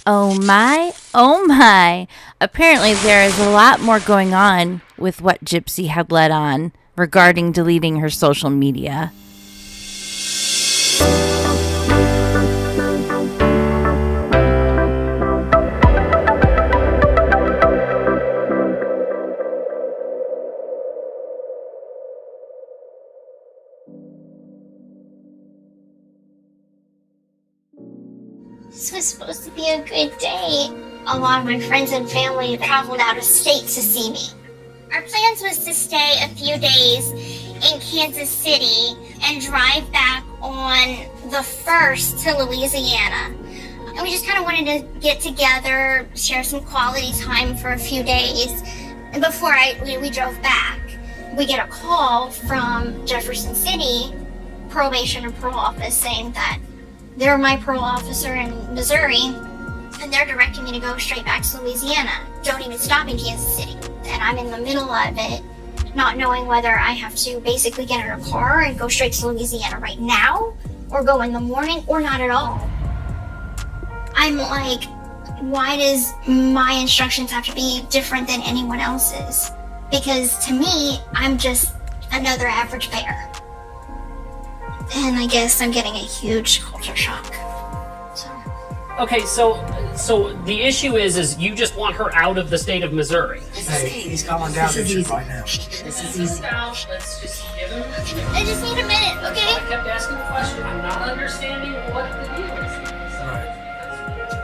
Oh my, oh my. Apparently there is a lot more going on with what Gypsy had let on regarding deleting her social media. This was supposed to be a good day. A lot of my friends and family traveled out of state to see me. Our plans was to stay a few days in Kansas City and drive back on the 1st to Louisiana. And we just kind of wanted to get together, share some quality time for a few days. And before we drove back, we get a call from Jefferson City Probation and Parole Office saying that they're my parole officer in Missouri, and they're directing me to go straight back to Louisiana. Don't even stop in Kansas City. And I'm in the middle of it, not knowing whether I have to basically get in a car and go straight to Louisiana right now, or go in the morning, or not at all. I'm like, why does my instructions have to be different than anyone else's? Because to me, I'm just another average bear. And I guess I'm getting a huge culture shock. Okay, so the issue is you just want her out of the state of Missouri. Hey, he's calling down Richard right now. This is easy. Let's just give him. I just need a minute, okay? I kept asking the question. I'm not understanding what the deal is.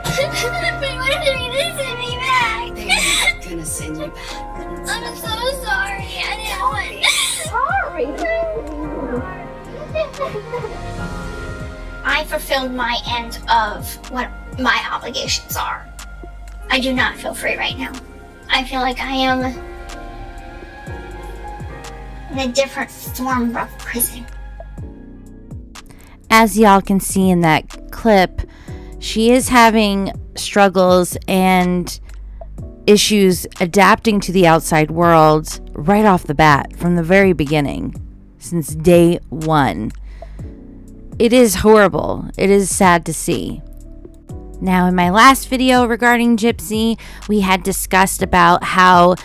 But what if they're gonna send me back? They're gonna send you back. I'm so sorry. I didn't want. Sorry. I fulfilled my end of what my obligations are. I do not feel free right now. I feel like I am in a different form of prison. As y'all can see in that clip, she is having struggles and issues adapting to the outside world right off the bat from the very beginning, since day one. It is horrible. It is sad to see. Now, in my last video regarding Gypsy, we had discussed about how,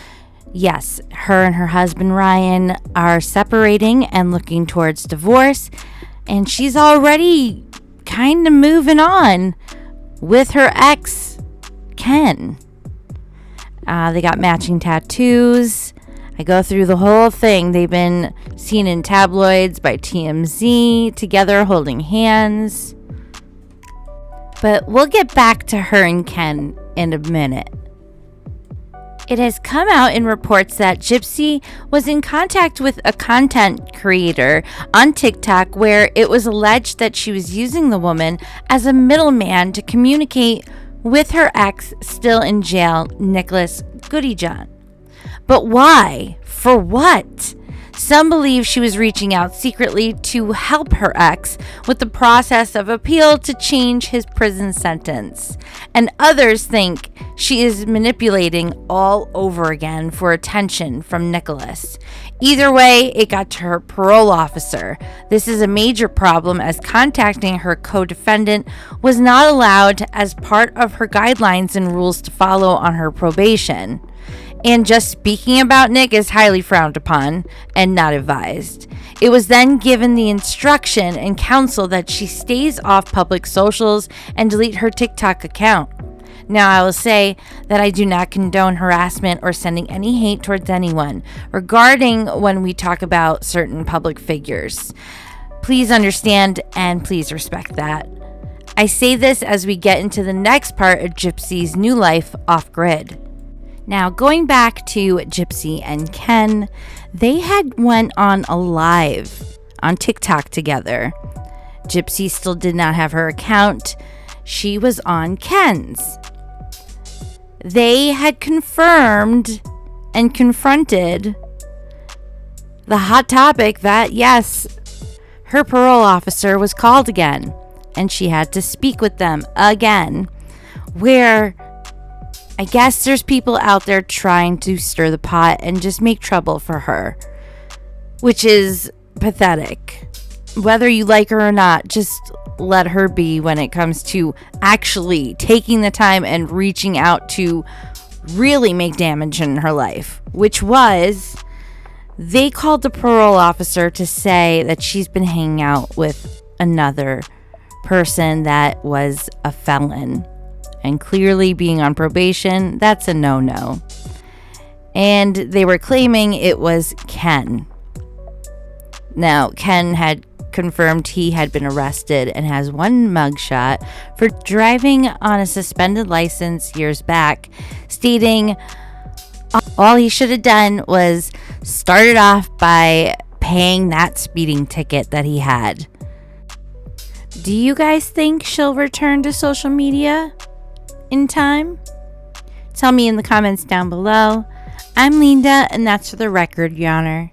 yes, her and her husband Ryan are separating and looking towards divorce, and she's already kind of moving on with her ex, Ken. They got matching tattoos. I go through the whole thing. They've been seen in tabloids by TMZ, together holding hands. But we'll get back to her and Ken in a minute. It has come out in reports that Gypsy was in contact with a content creator on TikTok where it was alleged that she was using the woman as a middleman to communicate with her ex still in jail, Nicholas Goodyjohn. But why? For what? Some believe she was reaching out secretly to help her ex with the process of appeal to change his prison sentence. And others think she is manipulating all over again for attention from Nicholas. Either way, it got to her parole officer. This is a major problem as contacting her co-defendant was not allowed as part of her guidelines and rules to follow on her probation. And just speaking about Nick is highly frowned upon and not advised. It was then given the instruction and counsel that she stays off public socials and delete her TikTok account. Now, I will say that I do not condone harassment or sending any hate towards anyone regarding when we talk about certain public figures. Please understand and please respect that. I say this as we get into the next part of Gypsy's new life off-grid. Now, going back to Gypsy and Ken, they had went on a live on TikTok together. Gypsy still did not have her account. She was on Ken's. They had confirmed and confronted the hot topic that, yes, her parole officer was called again, and she had to speak with them again, where I guess there's people out there trying to stir the pot and just make trouble for her, which is pathetic. whether you like her or not, just let her be when it comes to actually taking the time and reaching out to really make damage in her life, which was they called the parole officer to say that she's been hanging out with another person that was a felon, and clearly being on probation, that's a no-no. And they were claiming it was Ken. Now, Ken had confirmed he had been arrested and has one mugshot for driving on a suspended license years back, stating all he should have done was started off by paying that speeding ticket that he had. Do you guys think she'll return to social media in time? Tell me in the comments down below. I'm Linda, and that's for the record, Your Honor.